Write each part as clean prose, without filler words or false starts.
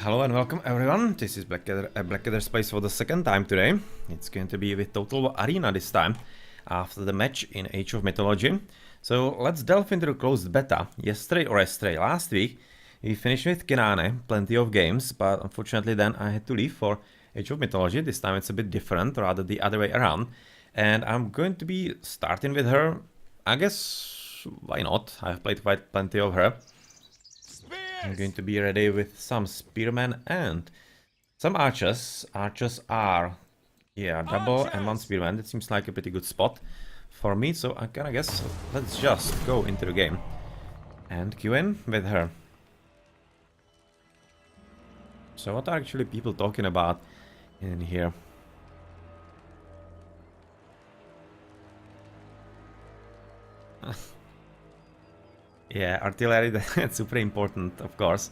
Hello and welcome everyone. This is Blackadder's Place for the second time today. It's going to be with Total Arena this time, after the match in Age of Mythology. So let's delve into the closed beta. Yesterday, last week, we finished with Cynane, plenty of games, but unfortunately then I had to leave for Age of Mythology. This time it's a bit different, rather the other way around. And I'm going to be starting with her. I guess, why not? I've played quite plenty of her. I'm going to be ready with some spearmen and some archers. Archers are, yeah, double and one spearman. That seems like a pretty good spot for me. So I guess let's just go into the game and queue in with her. So what are actually people talking about in here? Yeah, artillery, that's super important, of course.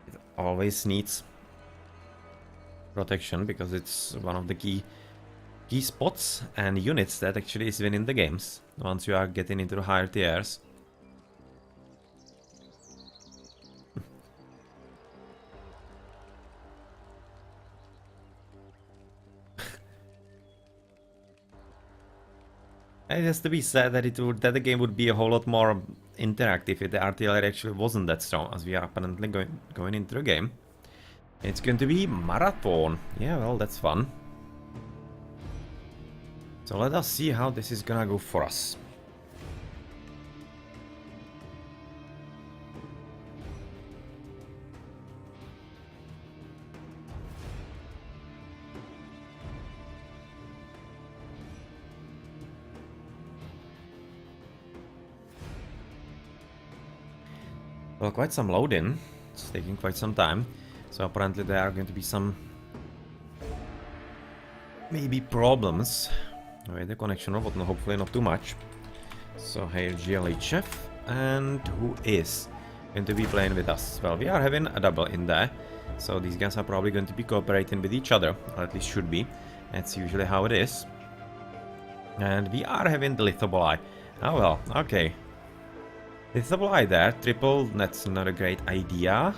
It always needs protection because it's one of the key spots and units that actually is winning the games once you are getting into the higher tiers. It has to be said that the game would be a whole lot more interactive if the artillery actually wasn't that strong, as we are apparently going into the game. It's going to be marathon. Yeah, well, that's fun. So let us see how this is gonna go for us. Well, quite some loading. It's taking quite some time. So apparently there are going to be some maybe problems with the connection robot, no, hopefully not too much. So here GLA Chef, and who is going to be playing with us? Well, we are having a double in there. So these guys are probably going to be cooperating with each other, or at least should be. That's usually how it is. And we are having the Thermopylae. Oh well, okay. Thermopylae there, triple, that's not a great idea.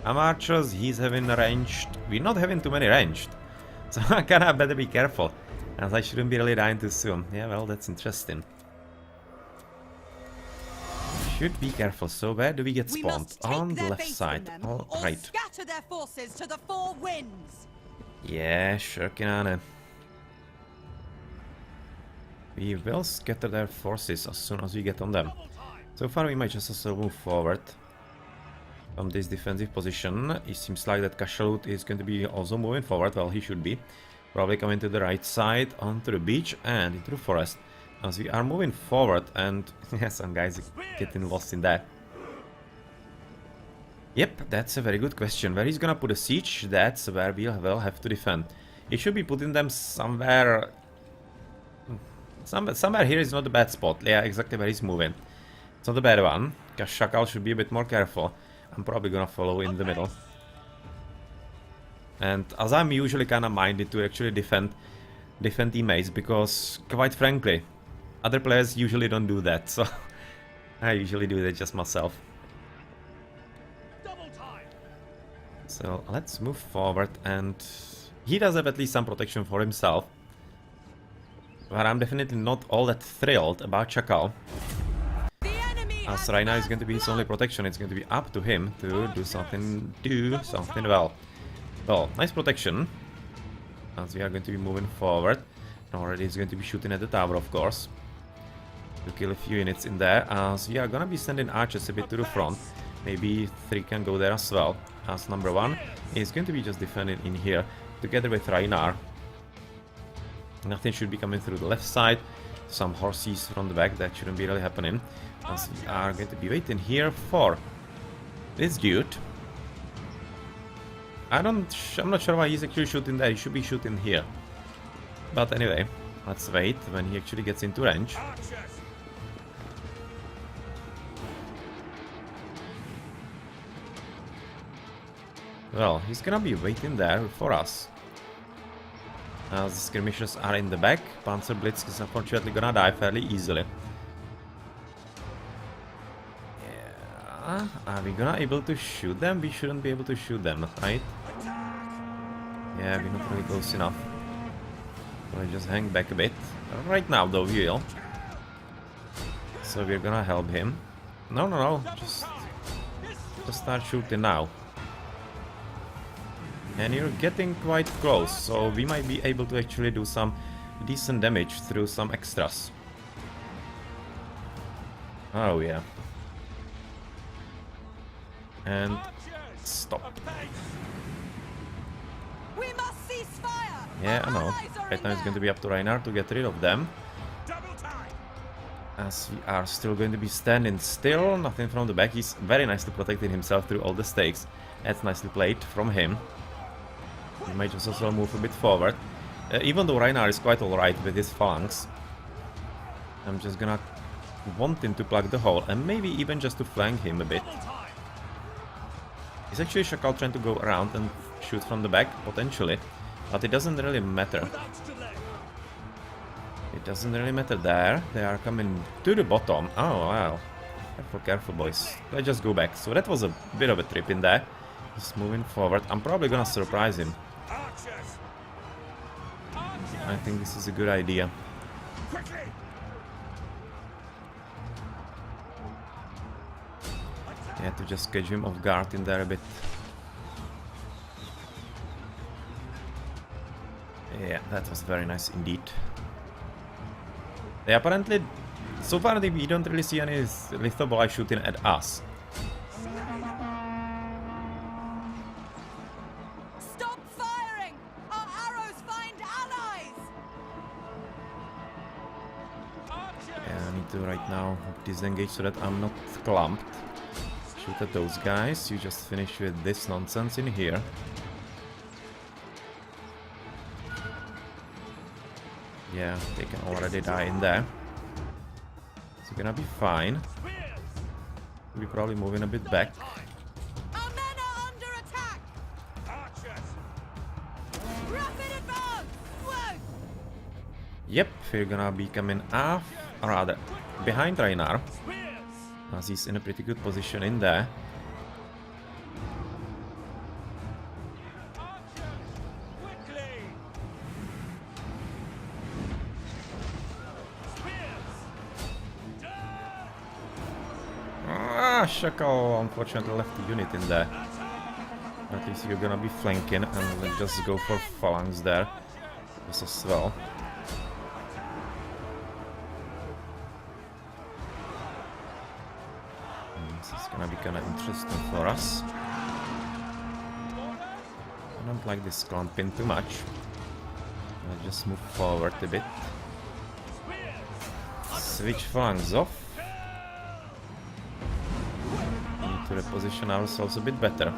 Archers, he's having ranged. We're not having too many ranged. So I kinda better be careful, as I shouldn't be really dying too soon. Yeah, well, that's interesting. Should be careful. So where do we get spawned? On the left side. Alright. Scatter their forces to the four winds. Yeah, sure, Cynane. We will scatter their forces as soon as we get on them. So far we might just also move forward from this defensive position. It seems like that Cashaloot is going to be also moving forward. Well, he should be. Probably coming to the right side, onto the beach and into the forest. As we are moving forward, and yeah, some guys are getting lost in that. Yep, that's a very good question. Where he's gonna put a siege, that's where we'll have to defend. He should be putting them somewhere... Somewhere here is not a bad spot. Yeah, exactly where he's moving. It's not a bad one, because Shakal should be a bit more careful. I'm probably gonna follow in the middle. And as I'm usually kinda minded to actually defend teammates, because quite frankly, other players usually don't do that, so I usually do that just myself. So let's move forward, and he does have at least some protection for himself. But I'm definitely not all that thrilled about Shakal. As right now it's going to be his only protection, it's going to be up to him to do something well. Well, nice protection. As we are going to be moving forward. Already he's going to be shooting at the tower, of course. To kill a few units in there. As we are going to be sending archers a bit to the front. Maybe 3 can go there as well. As number 1 is going to be just defending in here. Together with Ragnar. Nothing should be coming through the left side. Some horses from the back, that shouldn't be really happening. As we are going to be waiting here for this dude. I'm not sure why he's actually shooting there. He should be shooting here. But anyway, let's wait when he actually gets into range. Well, he's gonna be waiting there for us. As the skirmishers are in the back, Panzer Blitz is unfortunately gonna die fairly easily. Are we gonna able to shoot them? We shouldn't be able to shoot them, right? Yeah, we're not really close enough. So I just hang back a bit. Right now, though, we will. So we're gonna help him. No, no, no. Just start shooting now. And you're getting quite close, so we might be able to actually do some decent damage through some extras. Oh, yeah. And stop. We must cease fire. Yeah, I know. Right now it's going to be up to Reinar to get rid of them. As we are still going to be standing still, nothing from the back. He's very nicely protecting himself through all the stakes. That's nicely played from him. He might just also move a bit forward. Even though Reinar is quite alright with his phalanx, I'm just gonna want him to plug the hole and maybe even just to flank him a bit. He's actually Shakal trying to go around and shoot from the back, potentially, but it doesn't really matter. It doesn't really matter there. They are coming to the bottom. Oh, wow. Careful, careful, boys. Let's just go back. So that was a bit of a trip in there. Just moving forward. I'm probably gonna surprise him. I think this is a good idea. Yeah, to just catch him off guard in there a bit. Yeah, that was very nice indeed. They apparently, so far we don't really see any Lithobolai shooting at us. Stop firing! Our arrows find allies! Yeah, I need to right now disengage so that I'm not clumped. Shoot at those guys. You just finish with this nonsense in here. Yeah, they can already die in there. It's gonna be fine. We're probably moving a bit back. Our men are under attack! Rapid advance! Whoa! Yep, we're gonna be coming off, or rather, behind Reinar. As he's in a pretty good position in there. Shakal unfortunately left the unit in there. At least you're gonna be flanking and let's just go for phalanx there. Just as well. This is gonna be kinda interesting for us. I don't like this clumping too much. Let's just move forward a bit. Switch phalanx off. To reposition ourselves a bit better.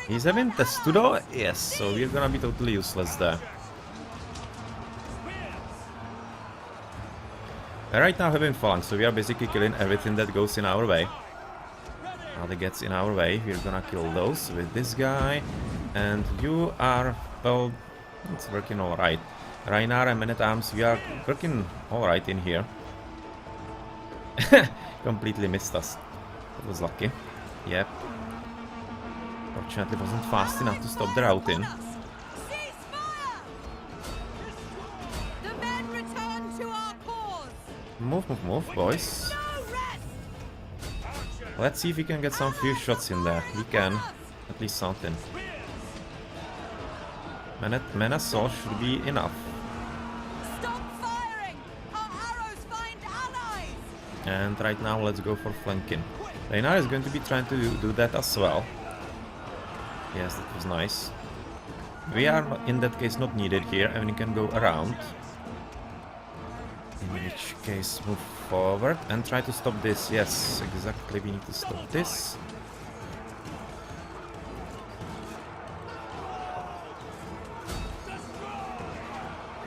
He's having Testudo? Yes, so we're gonna be totally useless there. Right now having phalanx, so we are basically killing everything that goes in our way. Now that gets in our way, we're gonna kill those with this guy. And you are, well, it's working alright. Reinar and Men-at-Arms, we are working alright in here. Completely missed us. That was lucky. Yep. Fortunately wasn't fast enough to stop the routing. Move, move, move, boys. Let's see if we can get some few shots in there. We can. At least something. Menasol should be enough. Stop firing! Our arrows find allies! And right now let's go for flanking. Reinar is going to be trying to do that as well. Yes, that was nice. We are in that case not needed here and we can go around. In which case move forward and try to stop this. Yes, exactly, we need to stop this.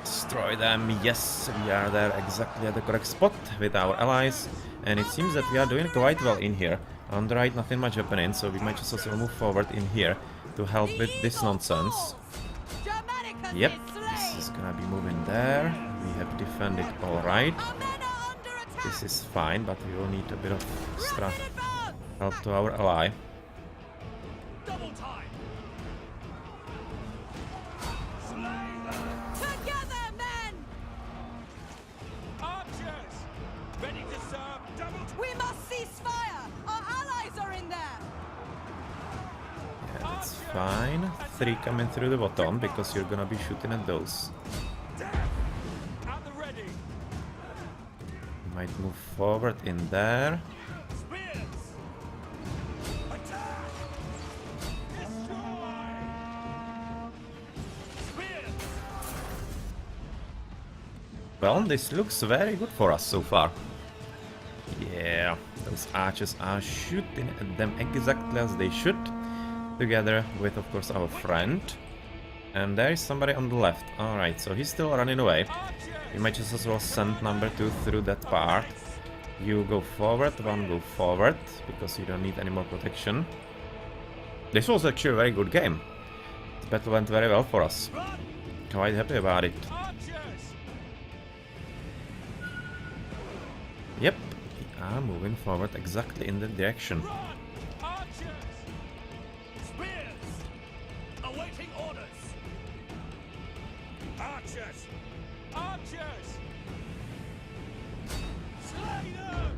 Destroy them. Yes, we are there exactly at the correct spot with our allies. And it seems that we are doing quite well in here. On the right, nothing much happening, so we might just also move forward in here to help with this nonsense. Germanicus Yep, is gonna be moving there. We have defended alright. Our men are under attack. This is fine, but we will need a bit of extra Rapid advance. help to our ally. Double time. Together, men. Archers, ready to serve. Double time. We must cease fire. Our allies are in there. Yeah, that's fine. 3 coming through the bottom because you're gonna be shooting at those. At the ready. Might move forward in there. Spears. Attack. Destroy. Spears. Well, this looks very good for us so far. Yeah, those archers are shooting at them exactly as they should. Together with, of course, our friend. And there is somebody on the left. Alright, so he's still running away. We might just as well send number 2 through that part. You go forward, 1 go forward, because you don't need any more protection. This was actually a very good game. The battle went very well for us. Quite happy about it. Archers. Yep, we are moving forward exactly in that direction. Run. Archers. Spears. Awaiting orders. Archers. Archers. Slay them.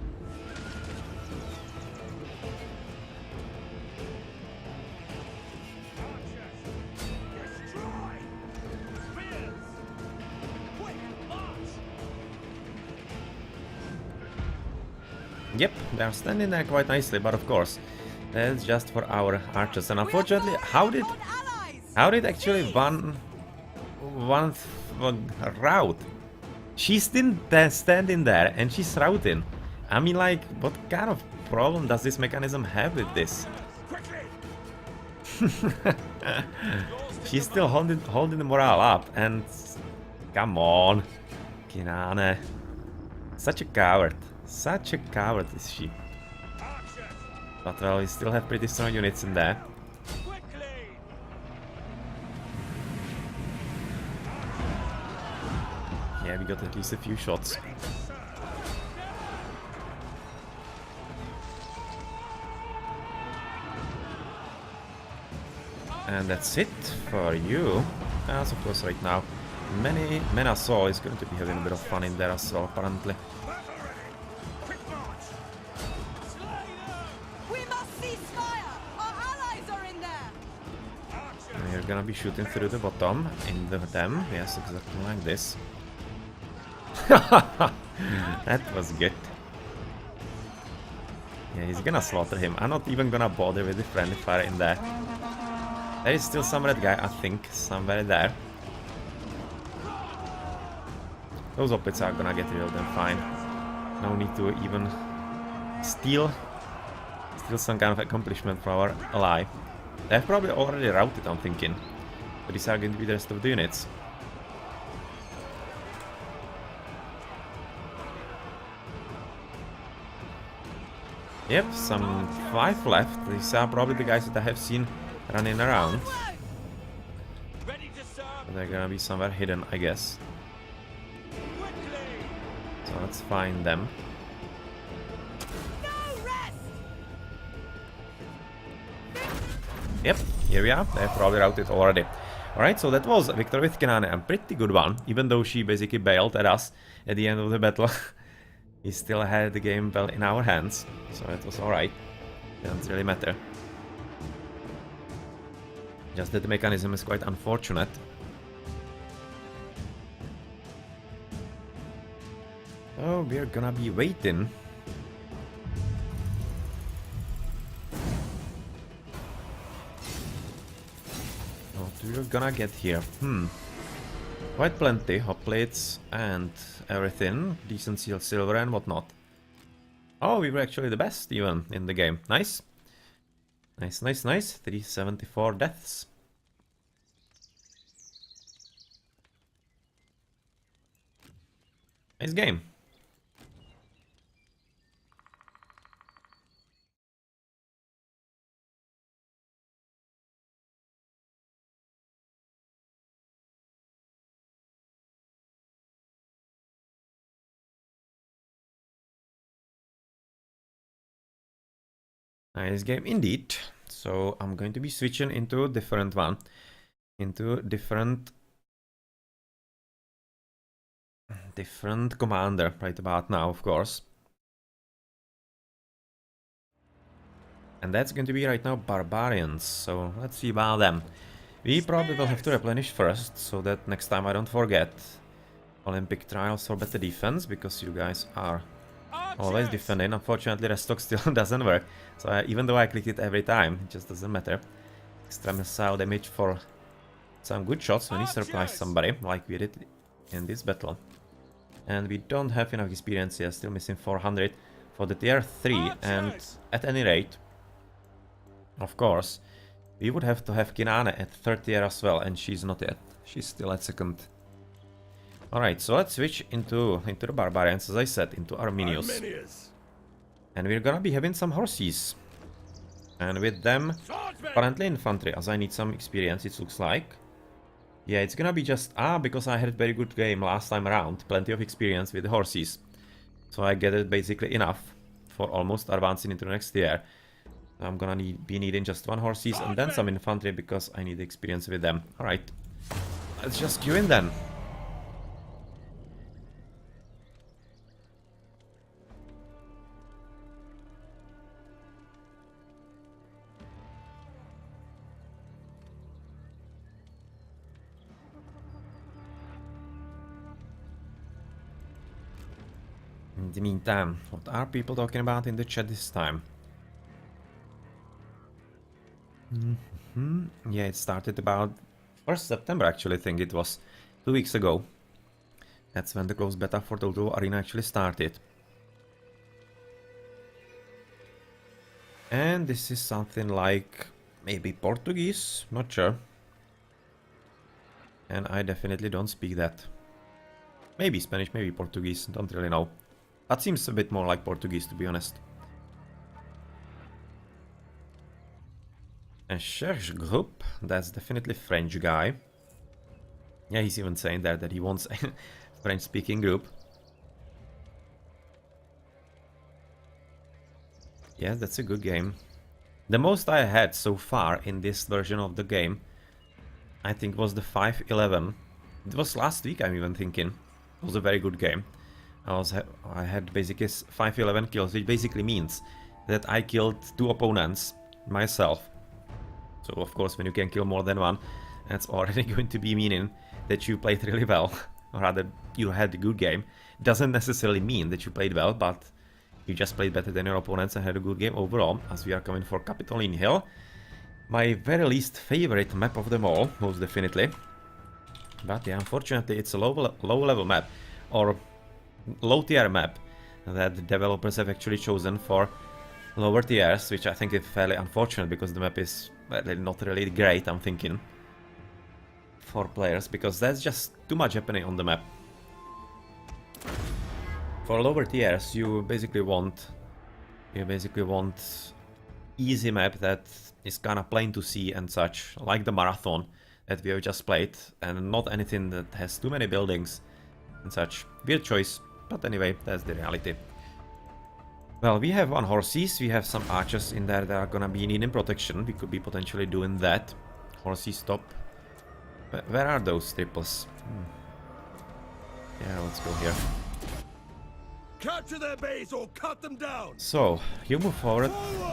Archers. Destroy. Spears. Quick march. Yep, they are standing there quite nicely, but of course, that's just for our archers. And unfortunately, how did actually one route? She's still standing there and she's routing. I mean, like, what kind of problem does this mechanism have with this? Quickly. She's still holding the morale up, and come on, Cynane, such a coward. Such a coward is she. Archers. But well, we still have pretty strong units in there. Quickly. Yeah, we got at least a few shots. And that's it for you. As of course right now, Menasol is going to be having a bit of fun in there as well, apparently. Quick march. We must cease fire. Our allies are in there. And you're gonna be shooting through the bottom, into them. Yes, exactly like this. That was good. Yeah, he's gonna slaughter him. I'm not even gonna bother with the friendly fire in there. There is still some red guy, I think, somewhere there. Those opits are gonna get rid of them fine. No need to even steal some kind of accomplishment for our ally. They've probably already routed, I'm thinking. But these are going to be the rest of the units. Yep, some 5 left. These are probably the guys that I have seen running around. Ready to serve. But they're gonna be somewhere hidden, I guess. Quickly. So let's find them. No rest. Yep, here we are. They've probably routed already. Alright, so that was Victor with Cynane, a pretty good one. Even though she basically bailed at us at the end of the battle. We still had the game well in our hands. So it was alright. Doesn't really matter. Just that the mechanism is quite unfortunate. Oh, we're gonna be waiting. What we're gonna get here? Quite plenty, hot plates and everything. Decent seal silver and whatnot. Oh, we were actually the best even in the game. Nice. Nice, nice, nice. 374 deaths. Nice game. Nice game indeed. So I'm going to be switching into a different one. Into different commander right about now, of course. And that's going to be right now barbarians. So let's see about them. We probably will have to replenish first, so that next time I don't forget. Olympic trials for better defense, because you guys are always defending. Unfortunately, restock still doesn't work. So even though I click it every time, it just doesn't matter. Extra missile damage for some good shots when you surprise somebody, like we did in this battle. And we don't have enough experience yet, still missing 400 for the tier 3. And at any rate, of course, we would have to have Cynane at 3rd tier as well, and she's not yet. She's still at 2nd. Alright, so let's switch into the barbarians, as I said, into Arminius. And we're gonna be having some horses. And with them, apparently infantry, as I need some experience, it looks like. Yeah, it's gonna be just... because I had a very good game last time around. Plenty of experience with the horses. So I get it basically enough for almost advancing into the next tier. I'm gonna be needing just 1 horses and then some infantry because I need experience with them. Alright, let's just queue in then. In the meantime, what are people talking about in the chat this time? Yeah, it started about 1st September actually, I think it was 2 weeks ago. That's when the closed beta for Total Arena actually started. And this is something like maybe Portuguese, not sure. And I definitely don't speak that. Maybe Spanish, maybe Portuguese, don't really know. That seems a bit more like Portuguese, to be honest. And Cherche Group, that's definitely French guy. Yeah, he's even saying there that he wants a French-speaking group. Yeah, that's a good game. The most I had so far in this version of the game, I think, was the 5-11. It was last week, I'm even thinking. It was a very good game. I had basically 5-11 kills, which basically means that I killed 2 opponents myself. So of course, when you can kill more than one, that's already going to be meaning that you played really well, or rather, you had a good game. Doesn't necessarily mean that you played well, but you just played better than your opponents and had a good game overall, as we are coming for Capitoline Hill. My very least favorite map of them all, most definitely. But yeah, unfortunately, it's a low-level map, or low-tier map, that the developers have actually chosen for lower tiers, which I think is fairly unfortunate, because the map is not really great, I'm thinking, for players, because there's just too much happening on the map. For lower tiers, you basically want easy map that is kinda plain to see and such, like the marathon that we have just played, and not anything that has too many buildings and such. Weird choice, but anyway, that's the reality. Well, we have 1 horses, we have some archers in there that are gonna be needing protection. We could be potentially doing that. Horses stop. Where are those triples? Yeah, let's go here. Capture their base or cut them down. So, you move forward,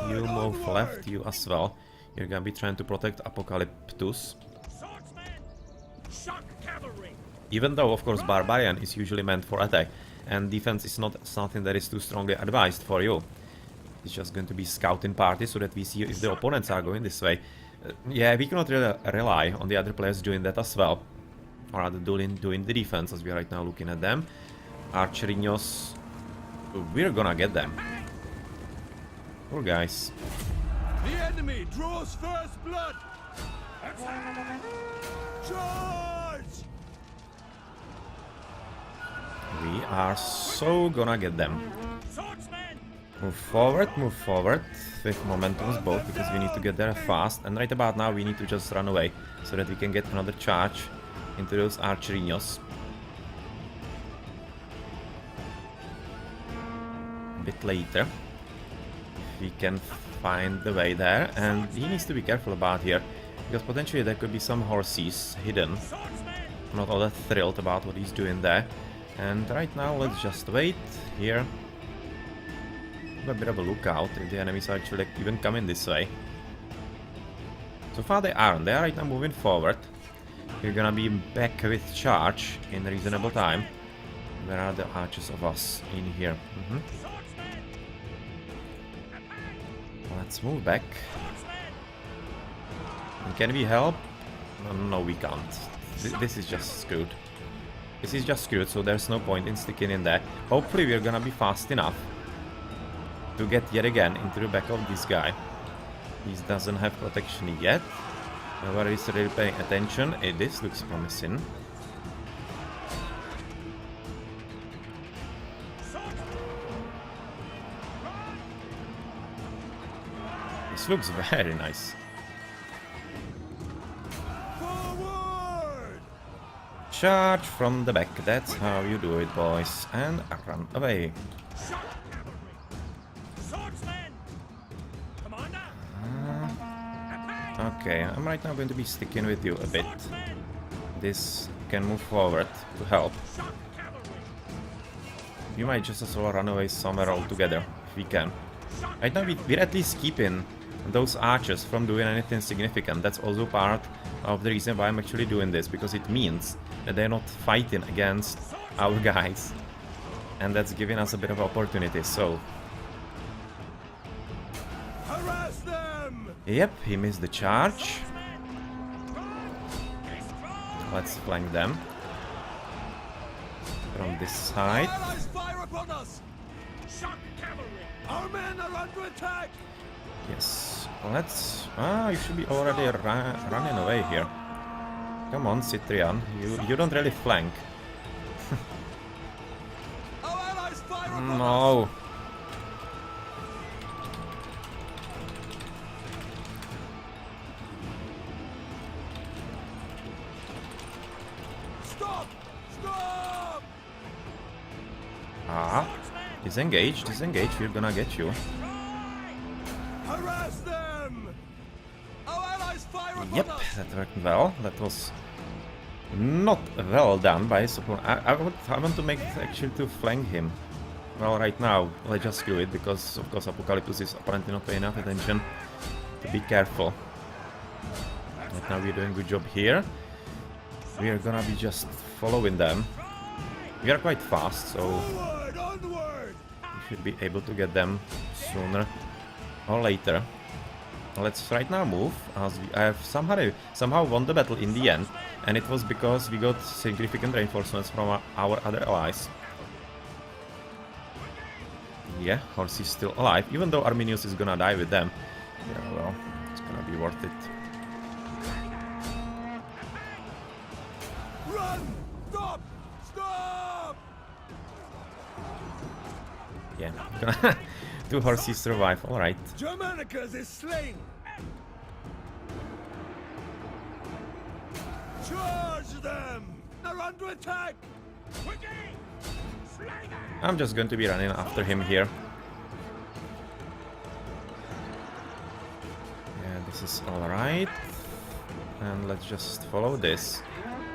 you move left, you as well. You're gonna be trying to protect Apocalyptus. Swordsmen, shock cavalry. Even though, of course, Barbarian is usually meant for attack, and defense is not something that is too strongly advised for you. It's just going to be scouting party so that we see if the opponents are going this way. Yeah, we cannot really rely on the other players doing that as well. Or rather doing the defense, as we are right now looking at them. Archerinos, we're gonna get them. Poor guys. The enemy draws first blood. Charge! We are so gonna get them. Swordsmen, Move forward with momentums both, because we need to get there fast, and right about now we need to just run away so that we can get another charge into those archerinos. A bit later, if we can find the way there, and he needs to be careful about here, because potentially there could be some horses hidden. I'm not all that thrilled about what he's doing there. And right now, let's just wait here. Have a bit of a lookout if the enemies are actually even coming this way. So far they aren't. They are right now moving forward. We're gonna be back with charge in reasonable time. Where are the archers of us in here? Let's move back. And can we help? No, we can't. This is just screwed. This is just screwed, so there's no point in sticking in there. Hopefully we're gonna be fast enough to get yet again into the back of this guy. He doesn't have protection yet. Whoever is really paying attention, this looks promising. This looks very nice. Forward! Charge from the back, that's how you do it, boys. And run away. Okay, I'm right now going to be sticking with you a bit. This can move forward to help. We might just as well run away somewhere altogether, if we can. Right now we're at least keeping those archers from doing anything significant. That's also part of the reason why I'm actually doing this, because it means that they're not fighting against our guys. And that's giving us a bit of opportunity, so... Harass them! Yep, he missed the charge. Let's flank them. From this side. Allies fire upon us! Shock cavalry! Our men are under attack! Yes, let's... you should be already running away here. Come on, Citrian, you don't really flank. Our allies fire upon us! No! Stop! Stop! Disengage, disengage, we're gonna get you. Harass them! Our allies fire upon Yep, us! that worked well. That was not well done by support. I want to make it actually to flank him. Well, right now, let's just screw it, because of course Apocalyptus is apparently not paying enough attention to be careful. Right now we're doing a good job here. We are gonna be just following them. We are quite fast, so Forward! Onward! we should be able to get them sooner or later. Let's right now move, as we have somehow won the battle in the end, and it was because we got significant reinforcements from our other allies. Yeah, horse is still alive, even though Arminius is gonna die with them. Yeah, well, it's gonna be worth it. Run! Stop! Stop! Yeah, gonna 2 horses survive, alright. Germanicus is slain! Charge them! They're under attack! I'm just going to be running after him here. Yeah, this is alright. And let's just follow this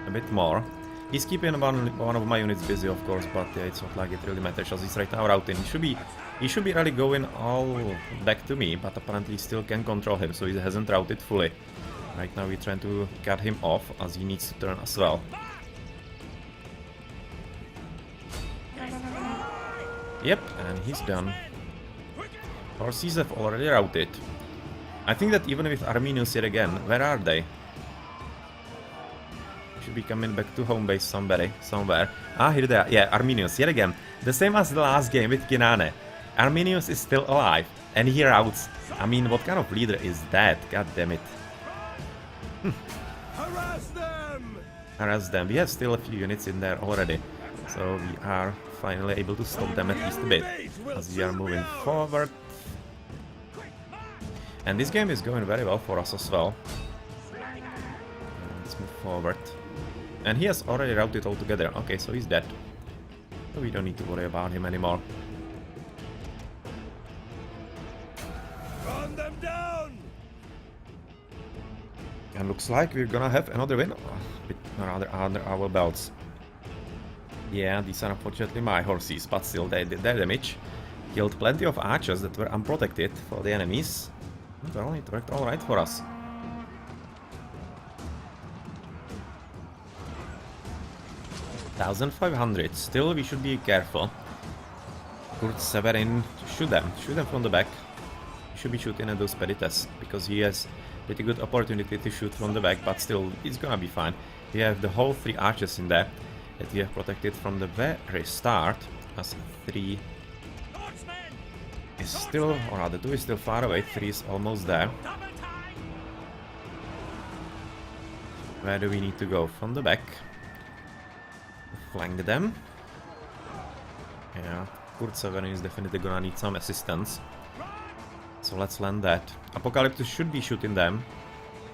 a bit more. He's keeping one of my units busy, of course, but yeah, it's not like it really matters, as he's right now routing. He should be really going all back to me, but apparently he still can control him, so he hasn't routed fully. Right now we're trying to cut him off, as he needs to turn as well. Yep, and he's done. Horses have already routed. I think that even with Arminius yet again, where are they? Should be coming back to home base somewhere. Ah, here they are. Yeah, Arminius yet again. The same as the last game with Cynane. Arminius is still alive, and he routs. I mean, what kind of leader is that? God damn it. Harass them! Harass them. We have still a few units in there already, so we are finally able to stop them at least a bit, as we are moving forward. And this game is going very well for us as well. Let's move forward. And he has already routed altogether. Okay, so he's dead. So we don't need to worry about him anymore. On the And looks like we're gonna have another win rather under our belts. Yeah, these are unfortunately my horses, but still they did their damage. Killed plenty of archers that were unprotected for the enemies. Well, it worked alright for us. $1,500. Still, we should be careful. Kurt Severin, shoot them from the back. He should be shooting at those pedites because he has pretty good opportunity to shoot from the back, but still, it's gonna be fine. We have the whole 3 archers in there that we have protected from the very start. As 3 is still, or rather 2 is still far away, 3 is almost there. Where do we need to go? From the back. Flank them. Yeah, Kurt Severin is definitely gonna need some assistance. So let's land that. Apocalyptus should be shooting them.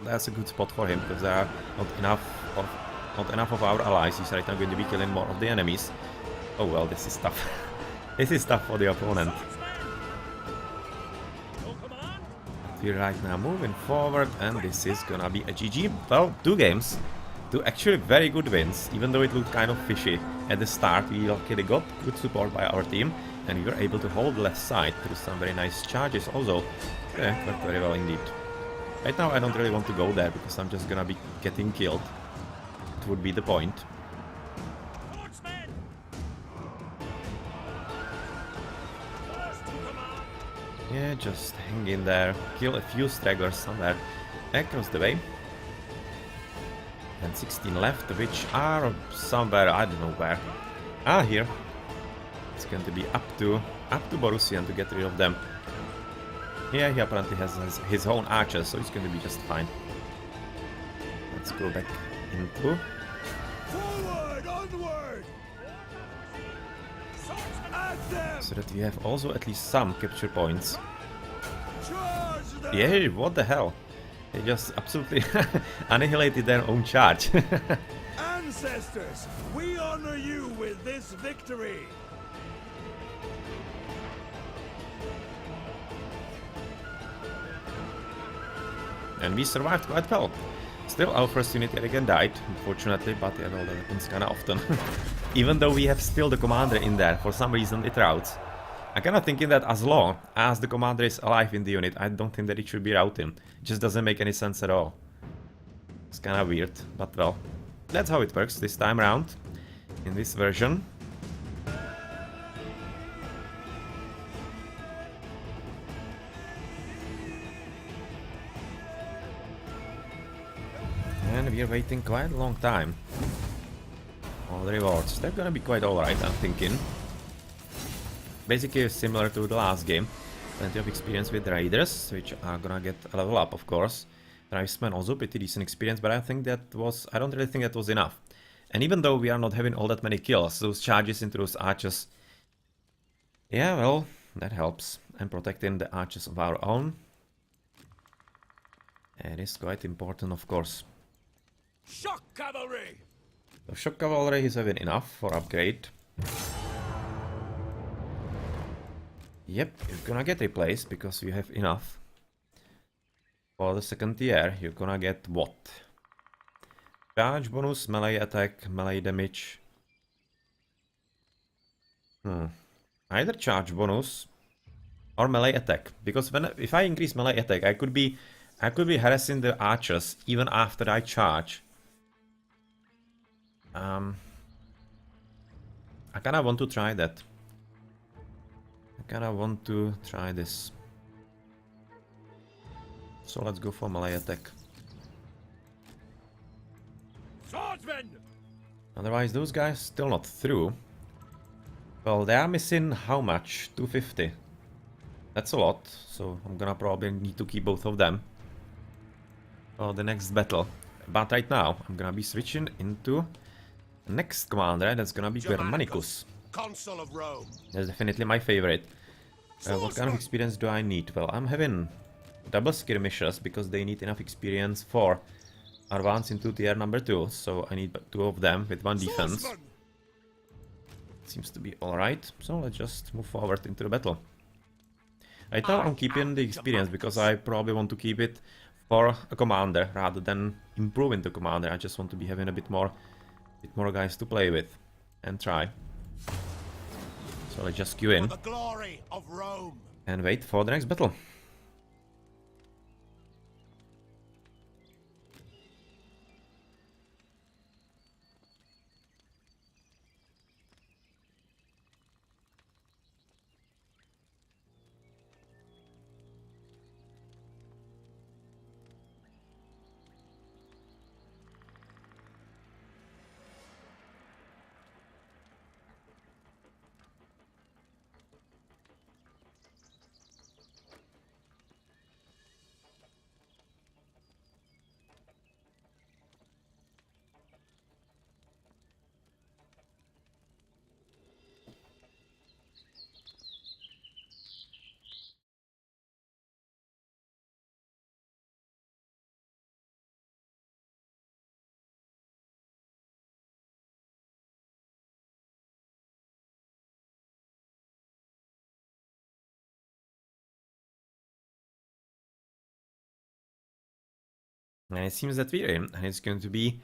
That's a good spot for him because there are not enough of our allies. He's right now going to be killing more of the enemies. Oh well, this is tough. This is tough for the opponent. We're right now moving forward and this is gonna be a GG. Well, 2 games. 2 actually very good wins, even though it looked kind of fishy at the start. We luckily got good support by our team and we were able to hold the left side through some very nice charges also. Yeah, worked very well indeed. Right now I don't really want to go there because I'm just gonna be getting killed. It would be the point. Yeah, just hang in there, kill a few stragglers somewhere across the way. And 16 left, which are somewhere, I don't know where. Ah, here. It's going to be up to Borussian to get rid of them. Yeah, he apparently has his own archers, so he's going to be just fine. Let's go back into. Forward, onward! So that we have also at least some capture points. Charge them! Yeah, what the hell? They just absolutely annihilated their own charge. Ancestors, we honor you with this victory! And we survived quite well. Still, our first unit yet again died, unfortunately, but yeah, well, that happens kinda often. Even though we have still the commander in there, for some reason it routes. I'm kinda thinking that as long as the commander is alive in the unit, I don't think that it should be routing. It just doesn't make any sense at all. It's kinda weird, but well, that's how it works this time around, in this version. And we are waiting quite a long time. All the rewards, they're gonna be quite alright, I'm thinking. Basically similar to the last game. Plenty of experience with raiders, which are gonna get a level up, of course. Tribesmen also pretty decent experience, but I don't really think that was enough. And even though we are not having all that many kills, those charges into those archers, yeah, well, that helps. And protecting the archers of our own, it is quite important, of course. Shock cavalry! The shock cavalry is having enough for upgrade. Yep, you're gonna get replaced because you have enough. For the second tier, you're gonna get what? Charge bonus, melee attack, melee damage. Either charge bonus or melee attack. Because if I increase melee attack, I could be harassing the archers even after I charge. I kinda want to try that. I kinda want to try this. So let's go for melee attack. Swordsmen! Otherwise those guys still not through. Well, they are missing how much? 250. That's a lot, so I'm gonna probably need to keep both of them for the next battle. But right now, I'm gonna be switching into the next commander, that's gonna be Germanicus. Consul of Rome. That's definitely my favorite. What kind of experience do I need? Well, I'm having double skirmishers because they need enough experience for advance into tier number 2. So I need 2 of them with 1 defense. Swordsman! Seems to be alright. So let's just move forward into the battle. Right now I'm keeping the experience because I probably want to keep it for a commander rather than improving the commander. I just want to be having a bit more guys to play with and try. So let's just queue in For the glory of Rome. and wait for the next battle. And it seems that we're in, and it's going to be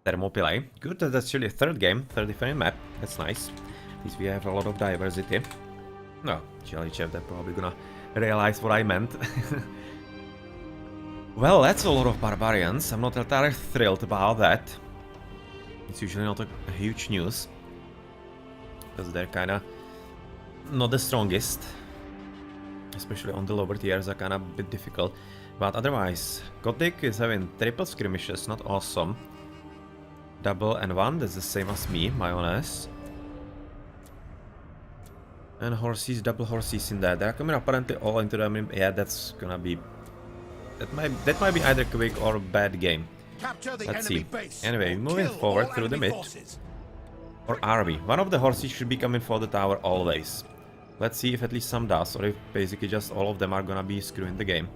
Thermopylae. Good, that's actually a third game, third different map. That's nice. At least we have a lot of diversity. No, Jelly Chef, they're probably gonna realize what I meant. Well, that's a lot of barbarians. I'm not entirely thrilled about that. It's usually not a huge news. Because they're kinda not the strongest. Especially on the lower tiers are kinda a bit difficult. But otherwise, Gothic is having triple skirmishes, not awesome. Double and one, that's the same as me, mayonnaise. And horses, double horses in there. They're coming apparently all into them. Yeah, that's gonna be... That might be either quick or a bad game. Let's see. Anyway, moving forward through the mid. Or are we? One of the horses should be coming for the tower always. Let's see if at least some does, or if basically just all of them are gonna be screwing the game.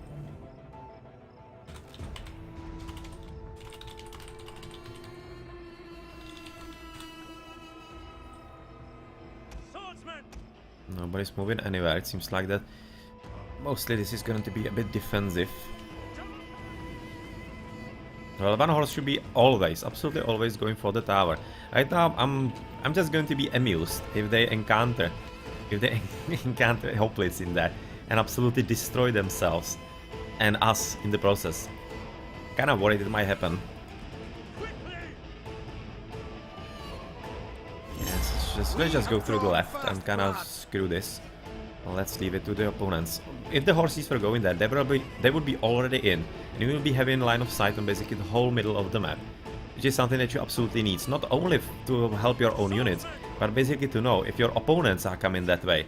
Nobody's moving anywhere. It seems like that mostly this is going to be a bit defensive. Well, one horse should be always, absolutely always going for the tower. Right now, I'm just going to be amused if they encounter hoplites in there and absolutely destroy themselves and us in the process. Kind of worried it might happen. Yes, let's just go through the left and kind of screw this. Well, let's leave it to the opponents. If the horses were going there, they would be already in, and you will be having line of sight on basically the whole middle of the map, which is something that you absolutely need. Not only to help your own units, but basically to know if your opponents are coming that way.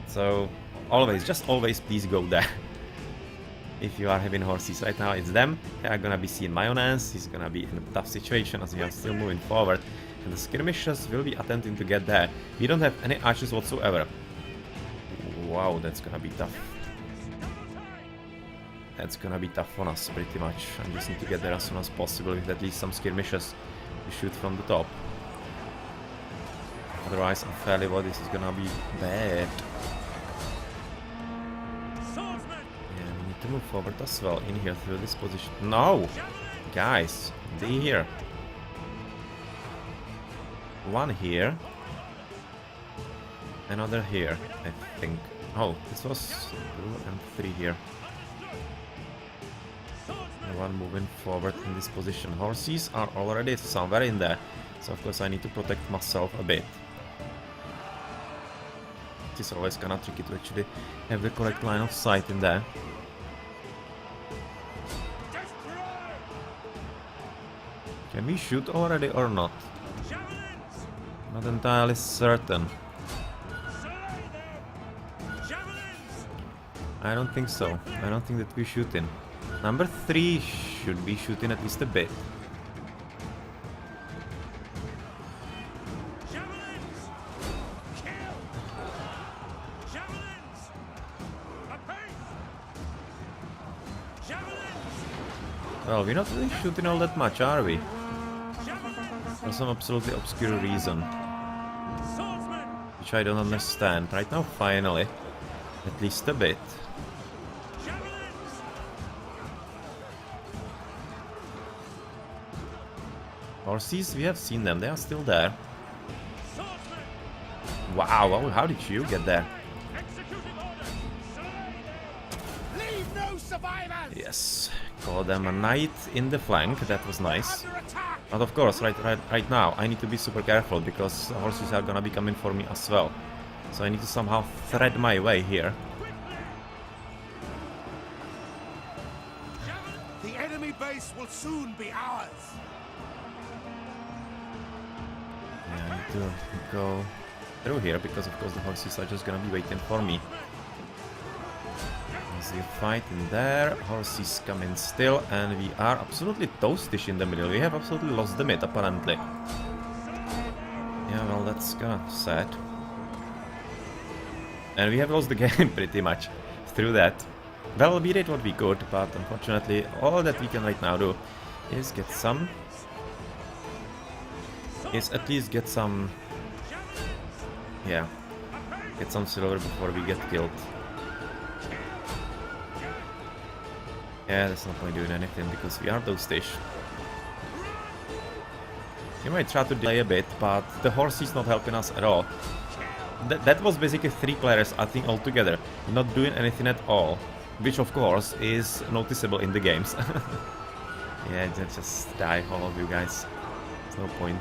So always, just always, please go there. If you are having horses right now, it's them. They are gonna be seeing mayonnaise. He's gonna be in a tough situation as we are still moving forward. And the skirmishers will be attempting to get there. We don't have any archers whatsoever. Wow, that's gonna be tough. That's gonna be tough on us, pretty much. I just need to get there as soon as possible with at least some skirmishers to shoot from the top. Otherwise, I'm fairly well, this is gonna be bad. Yeah, we need to move forward as well in here through this position. No! Guys, be here. One here. Another here, I think. Oh, this was 2 and 3 here. And one moving forward in this position. Horses are already somewhere in there, so of course I need to protect myself a bit. It is always kinda tricky to actually have the correct line of sight in there. Can we shoot already or not? Not entirely certain. I don't think so. I don't think that we're shooting. Number 3 should be shooting at least a bit. Well, we're not really shooting all that much, are we? For some absolutely obscure reason. Which I don't understand. Right now, finally. At least a bit. Horses, we have seen them. They are still there. Wow, how did you get there? Leave no survivors! Yes, call them a knight in the flank. That was nice. Under attack! But of course, right now, I need to be super careful because horses are gonna be coming for me as well. So I need to somehow thread my way here. The enemy base will soon be ours! Yeah, I need to go through here because of course the horses are just gonna be waiting for me. There's a fight in there, horses come in still, and we are absolutely toastish in the middle. We have absolutely lost the mid apparently. Yeah, well, that's kinda sad. And we have lost the game pretty much through that. Well, we did what we could, but unfortunately all that we can right now do is get some... at least get some... yeah, get some silver before we get killed. Yeah, there's no point doing anything because we are toastish. We might try to delay a bit, but the horse is not helping us at all. That was basically 3 players, I think, altogether, not doing anything at all, which of course is noticeable in the games. Yeah, just die, all of you guys. There's no point.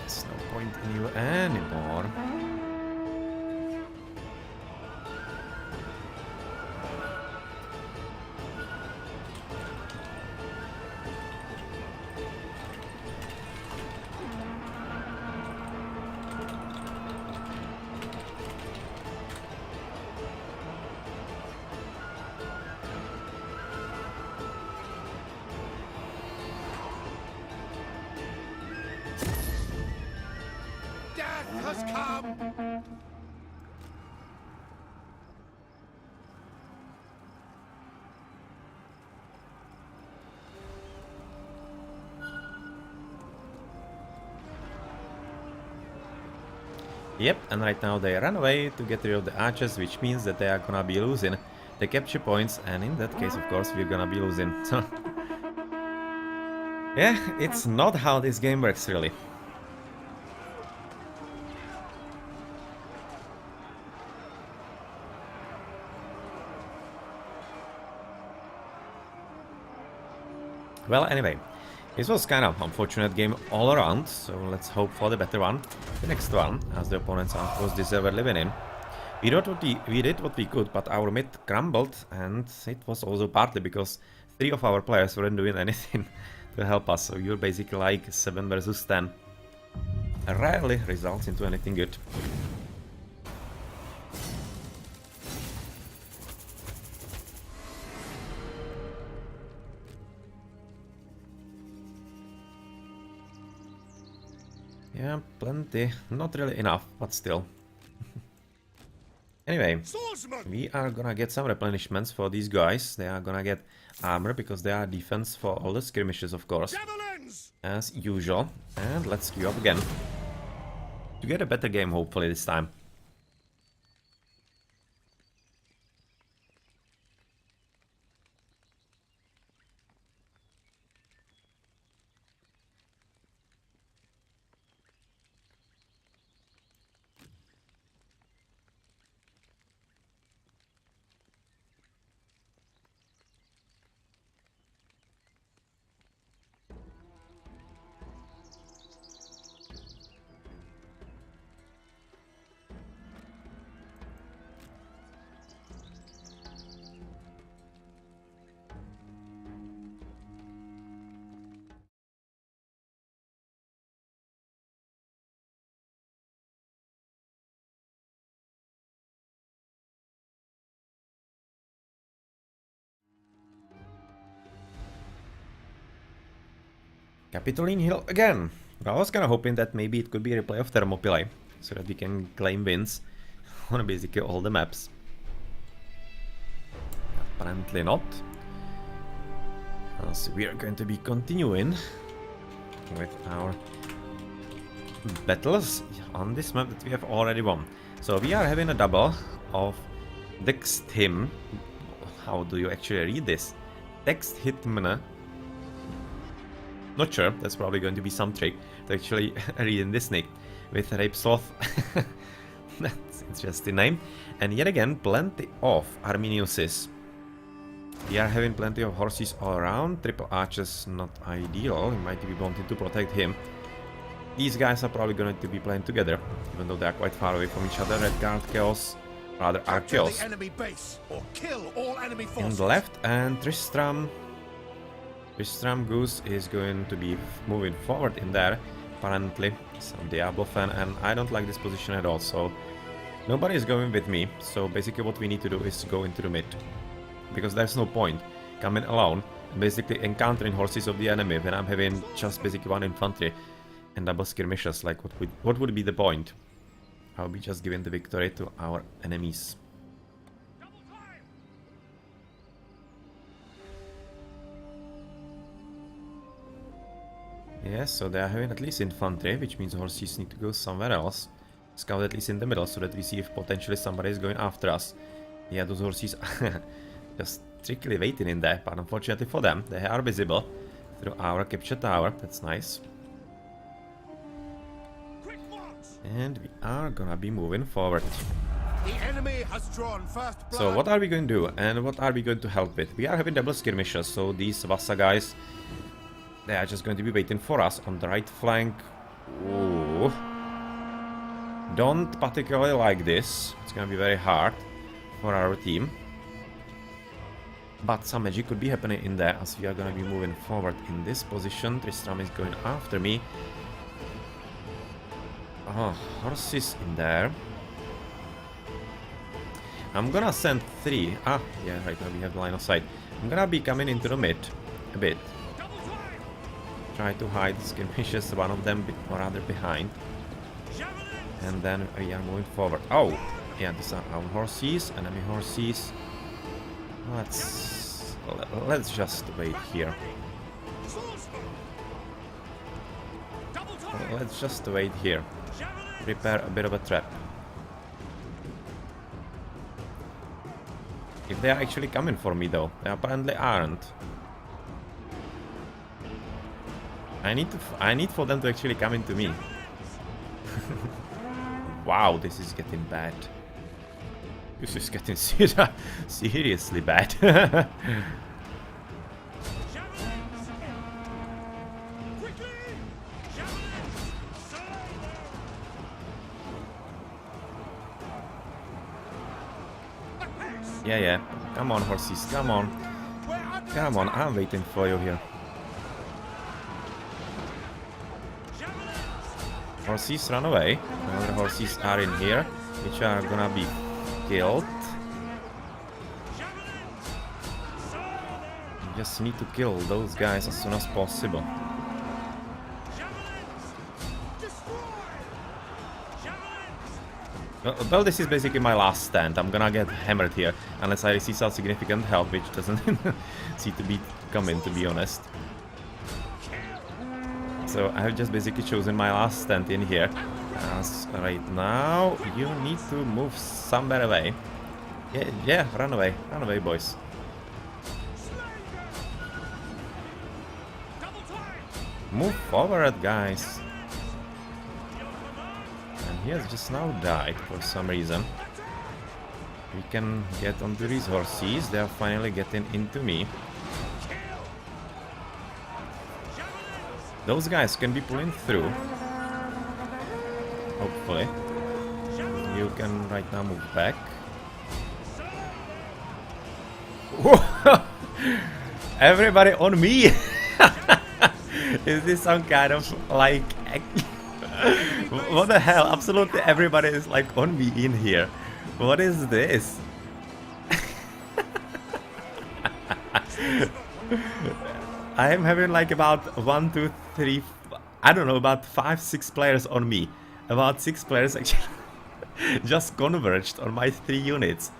There's no point in you anymore. Has come! Yep, and right now they run away to get rid of the archers, which means that they are gonna be losing the capture points, and in that case, of course, we're gonna be losing. So, yeah, it's not how this game works, really. Well, anyway, this was kind of unfortunate game all around, so let's hope for the better one, the next one, as the opponents are of course deservedly winning. We did what we could, but our mid crumbled, and it was also partly because 3 of our players weren't doing anything to help us, so you're basically like 7 versus 10. Rarely results into anything good. Yeah, plenty. Not really enough, but still. Anyway, we are gonna get some replenishments for these guys. They are gonna get armor because they are defense for all the skirmishes, of course. As usual. And let's queue up again. To get a better game, hopefully, this time. Capitoline Hill again. I was kind of hoping that maybe it could be a replay of Thermopylae, so that we can claim wins on basically all the maps. Apparently not. So we are going to be continuing with our battles on this map that we have already won. So we are having a double of Dex Him. How do you actually read this? Text Hitmne Not sure, that's probably going to be some trick to actually read in this nick with Rapesloth. That's interesting name. And yet again, plenty of Arminiuses. We are having plenty of horses all around. Triple archers not ideal. He might be wanting to protect him. These guys are probably going to be playing together, even though they are quite far away from each other. Redguard Chaos, rather Archeos. The enemy base or kill all enemy forces. In the left, and Tristram Goose is going to be moving forward in there. Apparently, some Diablo fan, and I don't like this position at all. So nobody is going with me. So basically, what we need to do is go into the mid, because there's no point coming alone and basically encountering horses of the enemy when I'm having just basically one infantry and double skirmishers. Like, what would be the point? I'll be just giving the victory to our enemies. Yes, so they are having at least infantry, which means horses need to go somewhere else. Scout at least in the middle, so that we see if potentially somebody is going after us. Yeah, those horses just strictly waiting in there, but unfortunately for them, they are visible through our capture tower. That's nice. And we are gonna be moving forward. The enemy has drawn first blood. So what are we going to do, and what are we going to help with? We are having double skirmishers, so these Vassa guys, they are just going to be waiting for us on the right flank. Ooh. Don't particularly like this. It's gonna be very hard for our team. But some magic could be happening in there as we are gonna be moving forward in this position. Tristram is going after me. Oh, horses in there. I'm gonna send 3. Ah, yeah, right now we have the line of sight. I'm gonna be coming into the mid a bit. Try to hide the skirmishers, one of them rather behind. And then we are moving forward. Oh, yeah, these are our horses, enemy horses. Let's just wait here. Let's just wait here. Prepare a bit of a trap. If they are actually coming for me though, they apparently aren't. I need for them to actually come into me. Wow, this is getting bad. This is getting seriously bad. Yeah. Come on, horses. Come on. Come on, I'm waiting for you here. Horses, run away. Other horses are in here, which are gonna be killed. You just need to kill those guys as soon as possible. Well, this is basically my last stand. I'm gonna get hammered here unless I receive some significant help, which doesn't seem to be coming, to be honest. So I have just basically chosen my last stand in here. As right now, you need to move somewhere away. Yeah, run away, boys. Move forward, guys. And he has just now died for some reason. We can get onto these horses. They are finally getting into me. Those guys can be pulling through. Hopefully. You can right now move back. Everybody on me! Is this some kind of like... What the hell? Absolutely everybody is like on me in here. What is this? I am having like about 1, 2, 3, I don't know, about 5, 6 players on me. About 6 players actually just converged on my 3 units.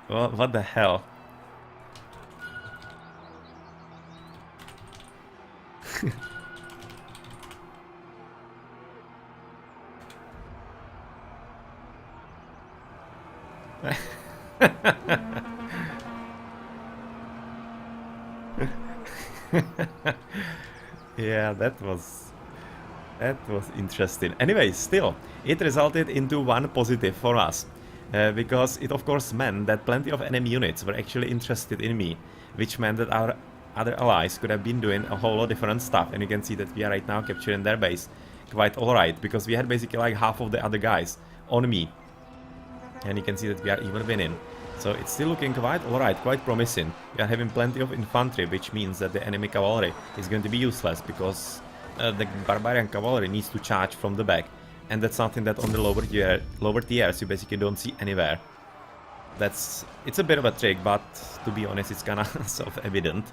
Well, what the hell? Yeah, that was interesting. Anyway, still, it resulted into one positive for us. Because it of course meant that plenty of enemy units were actually interested in me, which meant that our other allies could have been doing a whole lot different stuff, and you can see that we are right now capturing their base quite alright, because we had basically like half of the other guys on me. And you can see that we are even winning. So it's still looking quite alright, quite promising. We are having plenty of infantry, which means that the enemy cavalry is going to be useless, because the barbarian cavalry needs to charge from the back. And that's something that on the lower tiers you basically don't see anywhere. It's a bit of a trick, but to be honest, it's kinda self-evident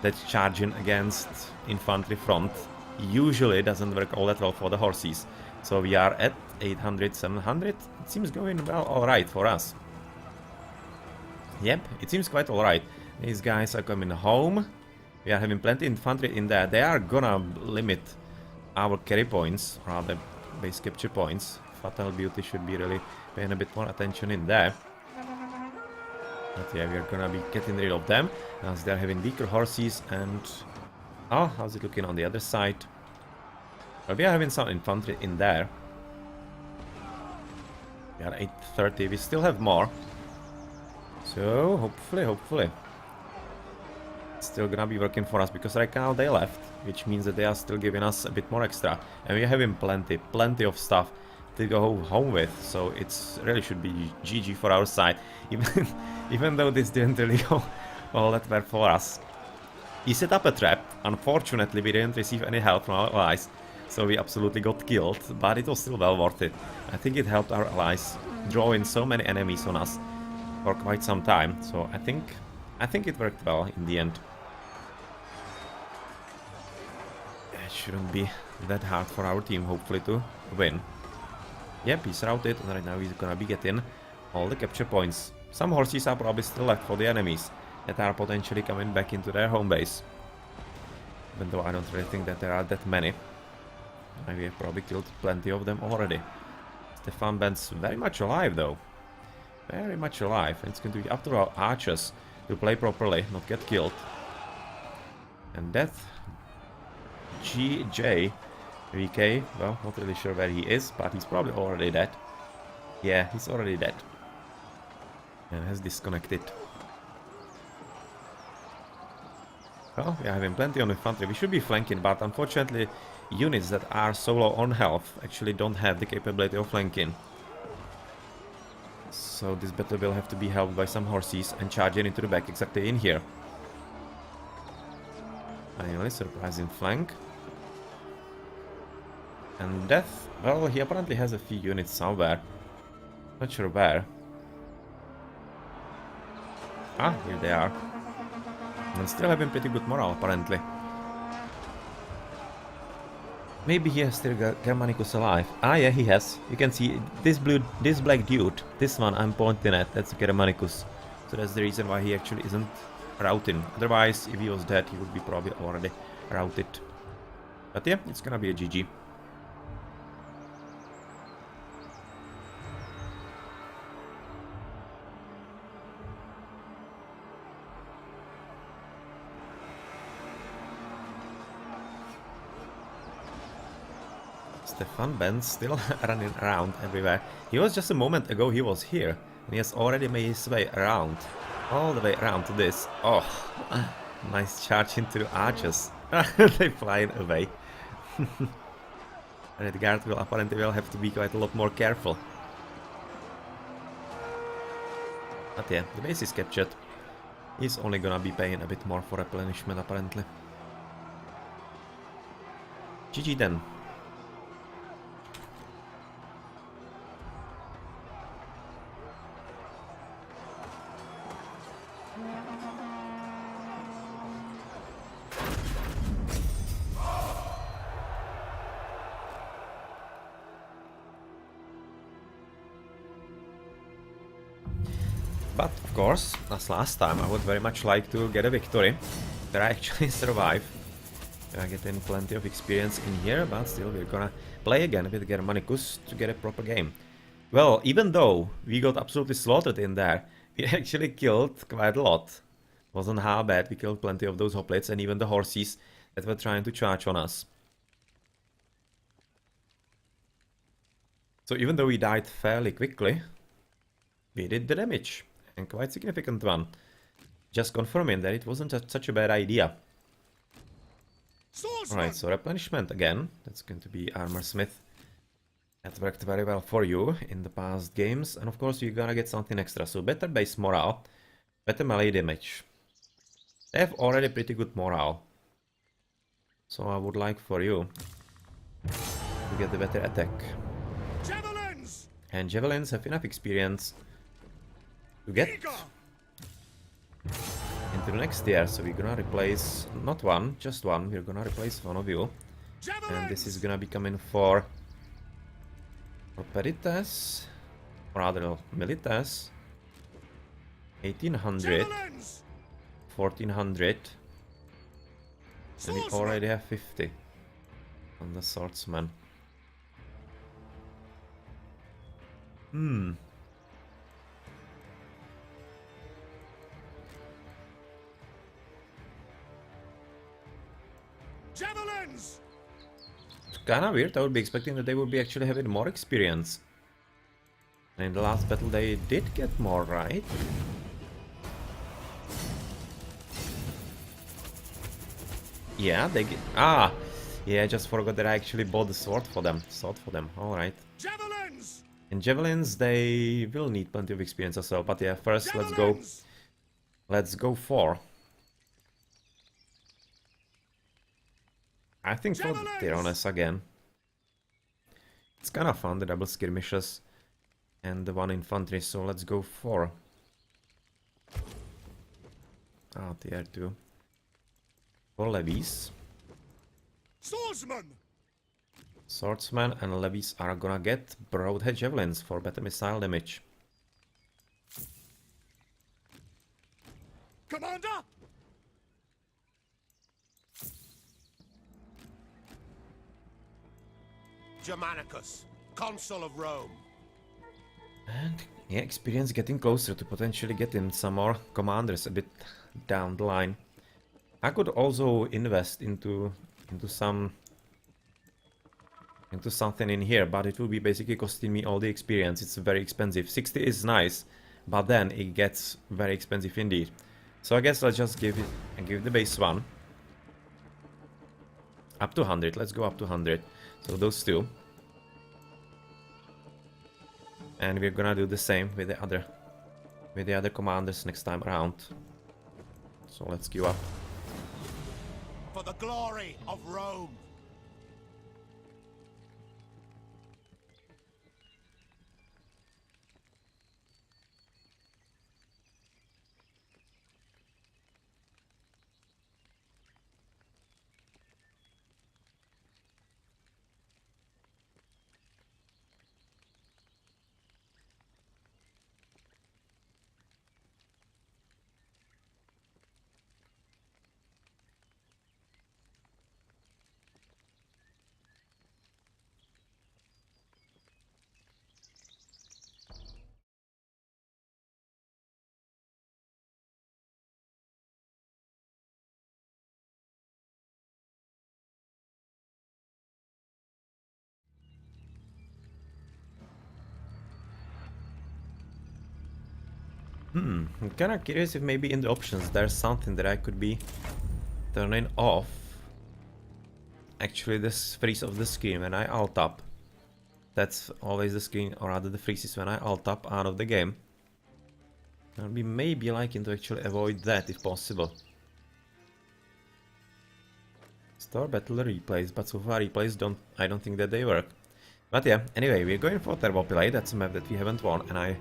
that charging against infantry front usually doesn't work all that well for the horses. So we are at 800, 700. It seems going well, alright for us. Yep, it seems quite alright. These guys are coming home. We are having plenty of infantry in there. They are gonna limit our carry points, rather base capture points. Fatal Beauty should be really paying a bit more attention in there. But yeah, we are gonna be getting rid of them, as they're having weaker horses. And oh, how's it looking on the other side? Well, we are having some infantry in there. We are 830, we still have more. So hopefully it's still gonna be working for us, because right now they left, which means that they are still giving us a bit more extra, and we are having plenty of stuff to go home with. So it's really should be GG for our side, even though this didn't really go all that well for us. He set up a trap. Unfortunately, we didn't receive any help from our allies, so we absolutely got killed, but it was still well worth it. I think it helped our allies draw in so many enemies on us for quite some time, so I think it worked well in the end. It shouldn't be that hard for our team, hopefully, to win. Yep, he's routed, and right now he's gonna be getting all the capture points. Some horses are probably still left for the enemies that are potentially coming back into their home base. Even though I don't really think that there are that many. We have probably killed plenty of them already. Stefan Ben's very much alive though. Very much alive. And it's going to be up to our archers to play properly, not get killed. And that GJ VK, well, not really sure where he is, but he's probably already dead. Yeah, he's already dead. And has disconnected. Well, we are having plenty of infantry. We should be flanking, but unfortunately units that are so low on health actually don't have the capability of flanking. So this battle will have to be helped by some horses and charging into the back exactly in here. Finally, surprising flank. And Death, well, he apparently has a few units somewhere. Not sure where. Ah, here they are. And still having pretty good morale, apparently. Maybe he has still got Germanicus alive. Ah, yeah, he has. You can see this black dude, this one I'm pointing at, that's Germanicus. So that's the reason why he actually isn't routing. Otherwise, if he was dead, he would be probably already routed. But yeah, it's gonna be a GG. Stefan Benz still running around everywhere. He was just a moment ago, he was here. And he has already made his way around. All the way around to this. Oh, nice charge into the archers. They're flying away. Red Guard will apparently have to be quite a lot more careful. But yeah, the base is captured. He's only gonna be paying a bit more for replenishment apparently. GG then. But of course, as last time, I would very much like to get a victory that I actually survive. We are getting plenty of experience in here, but still we're gonna play again with Germanicus to get a proper game. Well, even though we got absolutely slaughtered in there, we actually killed quite a lot. Wasn't how bad, we killed plenty of those hoplites and even the horses that were trying to charge on us. So even though we died fairly quickly, we did the damage, and quite significant one. Just confirming that it wasn't such a bad idea. Alright, so replenishment again. That's going to be Armor Smith. That worked very well for you in the past games. And of course you're gonna get something extra. So better base morale, better melee damage. They have already pretty good morale. So I would like for you to get the better attack. Javelins! And javelins have enough experience to get into the next tier. So we're gonna replace not one, just one. We're gonna replace one of you. And this is gonna be coming for Peritas, or rather Militas. 1800, 1400. And we already have 50 on the swordsman. Javelins! It's kinda weird. I would be expecting that they would be actually having more experience. And in the last battle they did get more, right? Yeah, they get... Ah! Yeah, I just forgot that I actually bought the sword for them. Alright. Javelins! In javelins they will need plenty of experience as well. But yeah, first let's go... Let's go for... I think for Tyrannos again. It's kind of fun, the double skirmishes and the one infantry, so let's go for... Ah, tier 2. For levies. Swordsman! Swordsman and levies are gonna get broadhead javelins for better missile damage. Commander! Germanicus, consul of Rome. And yeah, experience getting closer to potentially getting some more commanders a bit down the line. I could also invest into something in here, but it will be basically costing me all the experience. It's very expensive. 60 is nice, but then it gets very expensive indeed. So I guess let's just give the base one up to 100. Let's go up to 100. So those two. And we're gonna do the same with the other commanders next time around. So let's queue up. For the glory of Rome. I'm kinda curious if maybe in the options there's something that I could be turning off. Actually, this freeze of the screen when I alt up. That's always the screen, or rather the freezes when I alt up out of the game. I'll be maybe liking to actually avoid that if possible. Store battle replays, but so far replays I don't think that they work. But yeah, anyway, we're going for Thermopylae. That's a map that we haven't won, and I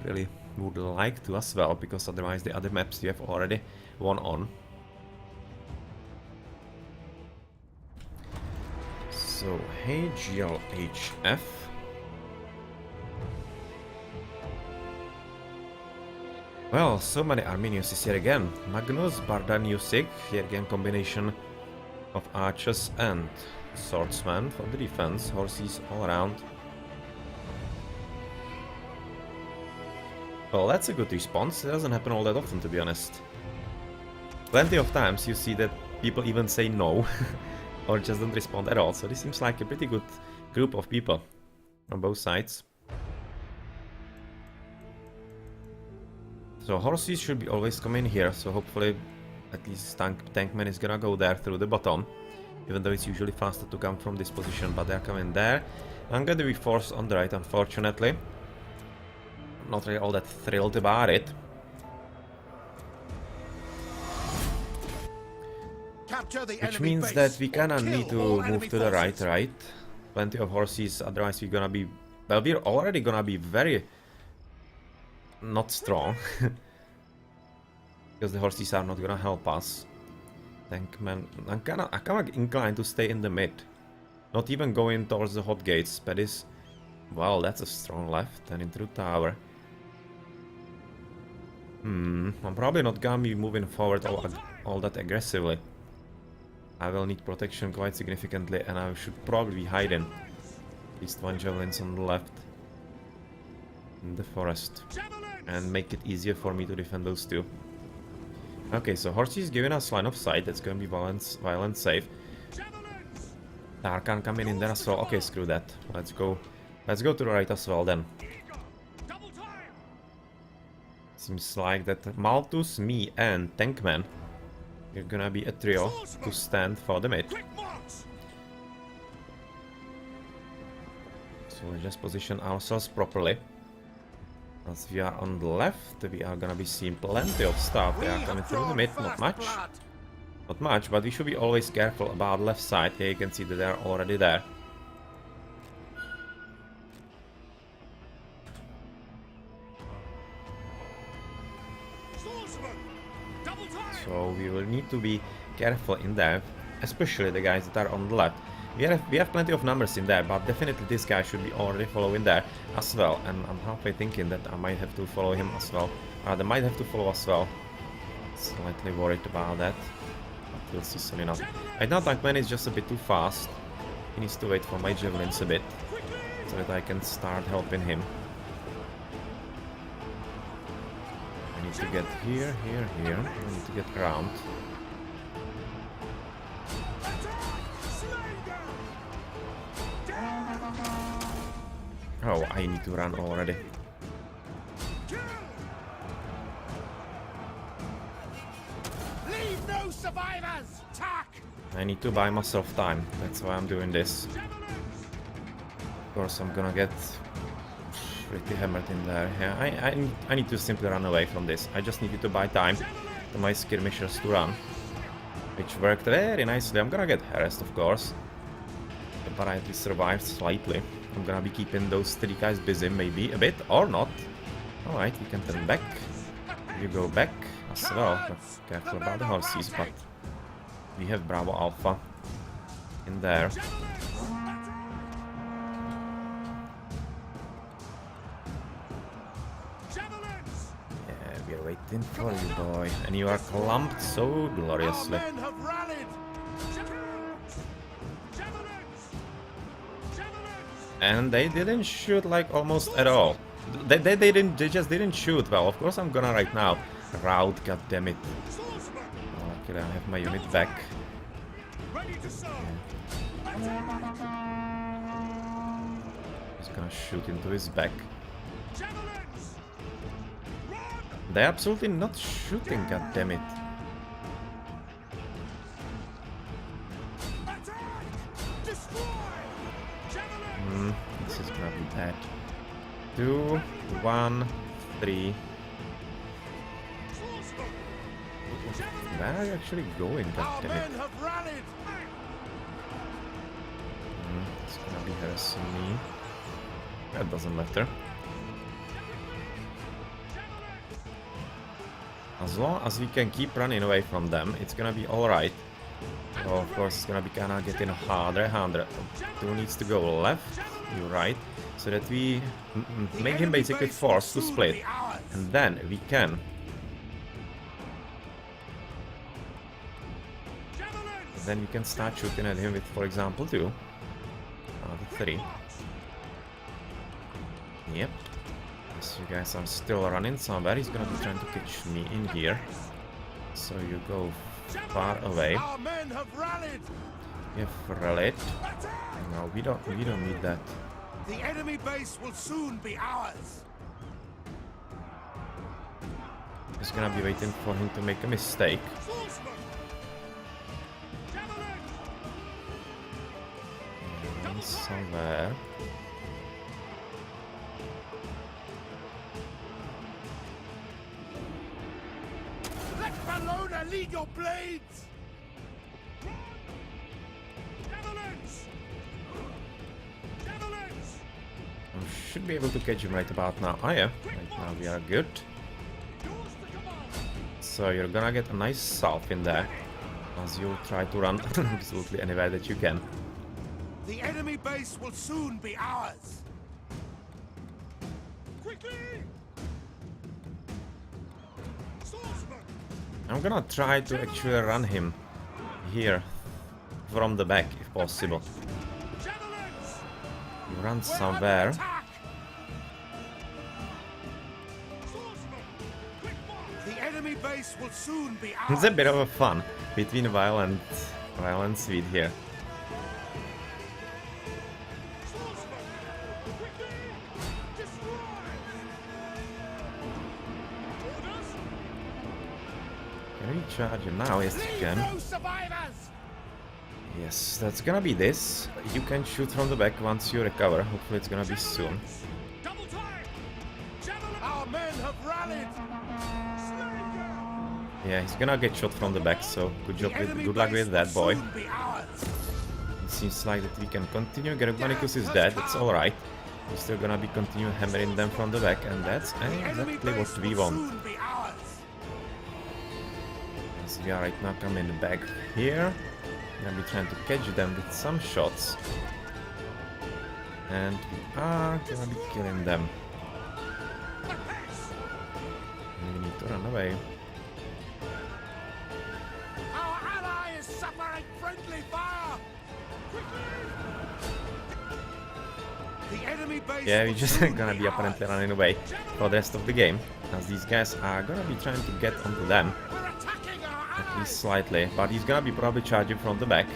really would like to as well, because otherwise the other maps you have already won on. So, hey GLHF. Well, so many Arminius is here again. Magnus, Bardan, Yusik, here again combination of archers and swordsmen for the defense, horses all around. Well, that's a good response. It doesn't happen all that often, to be honest. Plenty of times you see that people even say no or just don't respond at all. So this seems like a pretty good group of people on both sides. So horses should be always come in here, so hopefully at least Tankman is gonna go there through the bottom, even though it's usually faster to come from this position, but they're coming there. I'm gonna be forced on the right, unfortunately. Not really all that thrilled about it. Capture the Which enemy means base, that we or kinda kill need to all move enemy to the forces. right. Plenty of horses, otherwise we're gonna be... Well, we're already gonna be very... not strong. Because the horses are not gonna help us. Tankman... I'm kinda inclined to stay in the mid. Not even going towards the hot gates, but is... Well, that's a strong left and into the tower. I'm probably not gonna be moving forward all that aggressively. I will need protection quite significantly, and I should probably be hiding. At least one javelin's on the left. In the forest. And make it easier for me to defend those two. Okay, so horses giving us line of sight. That's gonna be violent safe. Tarkan coming in there as well. Okay, screw that. Let's go to the right as well then. Seems like that Malthus, me, and Tankman, we're gonna be a trio to stand for the mid. So let's just position ourselves properly. As we are on the left, we are gonna be seeing plenty of stuff. They are coming through the mid, not much. Not much, but we should be always careful about left side. Here you can see that they're already there. So we will need to be careful in there, especially the guys that are on the left. We have plenty of numbers in there, but definitely this guy should be already following there as well. And I'm halfway thinking that I might have to follow him as well. They might have to follow as well. Slightly worried about that. But we'll see soon enough. Right now Tankman is just a bit too fast. He needs to wait for my javelins a bit, so that I can start helping him. I need to get here. I need to get around. Oh, I need to run already. Leave no survivors! Attack! I need to buy myself time. That's why I'm doing this. Of course, I'm gonna get pretty hammered in there. Yeah, I need to simply run away from this. I just needed to buy time to my skirmishers to run, which worked very nicely. I'm gonna get harassed, of course, but I at least survived slightly. I'm gonna be keeping those three guys busy, maybe a bit or not. Alright, we can turn back. You go back as well. But careful about the horses, but we have Bravo Alpha in there. Yeah, we're waiting for you, boy. And you are clumped so gloriously. Our men have rallied! And they didn't shoot like almost at all. They just didn't shoot. Well, of course I'm gonna right now rout, goddammit. Oh, luckily I have my unit back. He's gonna shoot into his back. They're absolutely not shooting, goddammit. This is gonna be bad. 2, 1, 3. Where are you actually going, Our goddammit? men have rallied! It's gonna be harassing me. That doesn't matter. As long as we can keep running away from them, it's gonna be alright. So of course it's gonna be kinda getting harder and harder. 2 needs to go left, you right, so that we make him basically forced to split. And then we can start shooting at him with, for example, 2. 3. Yep. So you guys are still running somewhere. He's gonna be trying to catch me in here. So you go far away. Our men have rallied. We have rallied. No, we don't need that. The enemy base will soon be ours. Just gonna be waiting for him to make a mistake. And somewhere. Let Bellona lead your blades. I should be able to catch him right about now. Oh yeah, right now we are good. So you're gonna get a nice salve in there as you try to run absolutely anywhere that you can. The enemy base will soon be ours. Quickly! Swordsman! I'm gonna try to actually run him here from the back if possible. He runs somewhere. The enemy base will soon be ours. It's a bit of a fun between violent speed here. Can we charge him now? Yes, you can. No survivors. Yes, that's gonna be this. You can shoot from the back once you recover. Hopefully it's gonna be soon. Double time. Our men have rallied. Yeah, he's gonna get shot from the back, so good luck with that, boy. It seems like that we can continue. Germanicus is dead, that's alright. We're still gonna be continue hammering them from the back, and that's exactly what we want. As we are right now coming back here. Gonna be trying to catch them with some shots. And we are gonna be killing them. And we need to run away. Our ally is suffering friendly fire. The enemy base. Yeah, we're just gonna be apparently running away for the rest of the game, as these guys are gonna be trying to get onto them. We're attacking our At least slightly, but he's gonna be probably charging from the back.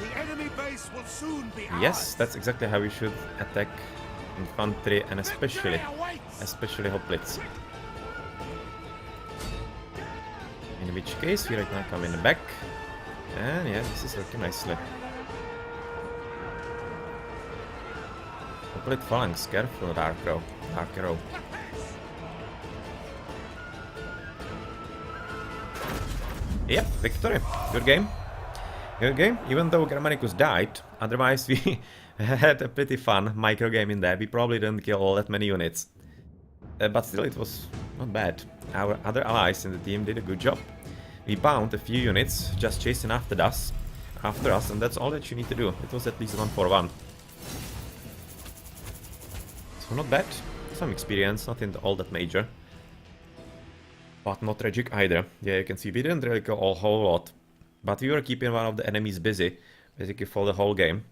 The enemy base will soon be ours. Yes, that's exactly how we should attack infantry and especially hoplites. In which case, we right now come in the back. And yeah, this is working nicely. Hoplite phalanx, careful, Dark Arrow. Yep, victory. Good game. Good game. Even though Germanicus died, otherwise we had a pretty fun micro game in there. We probably didn't kill all that many units. But still, it was not bad. Our other allies in the team did a good job. We bound a few units, just chasing after us, and that's all that you need to do. It was at least 1-for-1. So not bad. Some experience, nothing all that major. But not tragic either. Yeah, you can see we didn't really kill a whole lot. But we were keeping one of the enemies busy, basically for the whole game.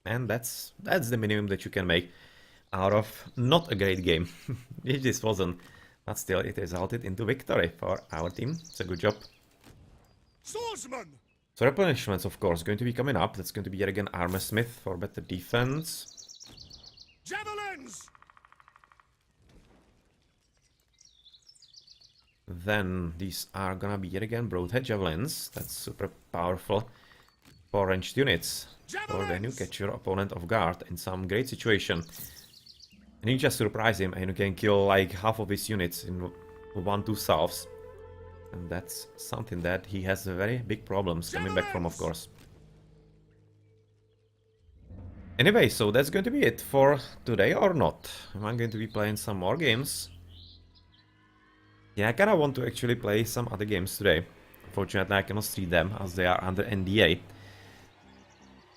And that's the minimum that you can make out of not a great game. It just wasn't. But still, it resulted into victory for our team. It's a good job. Swordsman! So replenishments, of course, going to be coming up. That's going to be yet again Armor Smith for better defense. Javelins! Then these are gonna be yet again Broadhead Javelins. That's super powerful for ranged units. Or when you catch your opponent off guard in some great situation. And you just surprise him and you can kill like half of his units in 1-2 salves. And that's something that he has very big problems coming back from, of course. Anyway, so that's going to be it for today, or not? Am I going to be playing some more games? Yeah, I kinda want to actually play some other games today. Unfortunately, I cannot stream them as they are under NDA.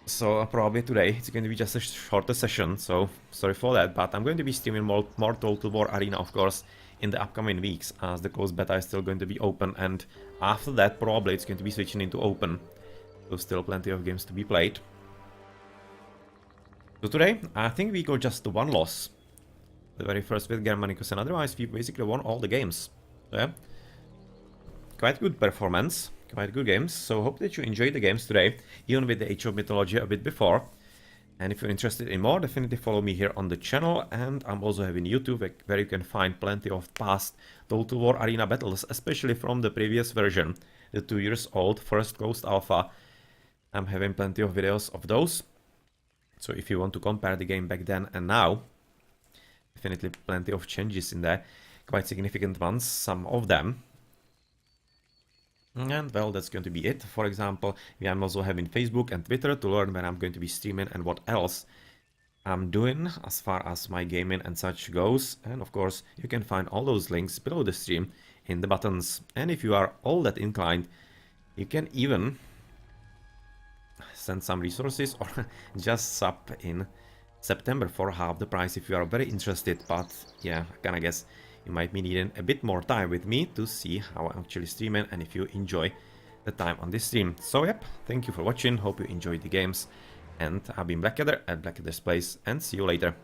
So probably today it's going to be just a shorter session, so sorry for that. But I'm going to be streaming more Total War Arena, of course, in the upcoming weeks, as the closed beta is still going to be open, and after that probably it's going to be switching into open. So still plenty of games to be played. So today, I think we got just one loss. The very first with Germanicus, and otherwise we basically won all the games. So yeah, quite good performance, quite good games. So hope that you enjoyed the games today, even with the Age of Mythology a bit before. And if you're interested in more, definitely follow me here on the channel. And I'm also having YouTube, where you can find plenty of past Total War Arena battles, especially from the previous version, the 2 years old First Ghost Alpha. I'm having plenty of videos of those. So if you want to compare the game back then and now, definitely plenty of changes in there, quite significant ones, some of them. And well, that's going to be it. For example, I'm also having Facebook and Twitter to learn when I'm going to be streaming and what else I'm doing as far as my gaming and such goes. And of course, you can find all those links below the stream in the buttons. And if you are all that inclined, you can even send some resources or just sub in September for half the price if you are very interested. But yeah, I kinda guess you might be needing a bit more time with me to see how I'm actually streaming and if you enjoy the time on this stream. So yep, thank you for watching, hope you enjoyed the games, and I've been Blackadder at Blackadder's Place, and see you later.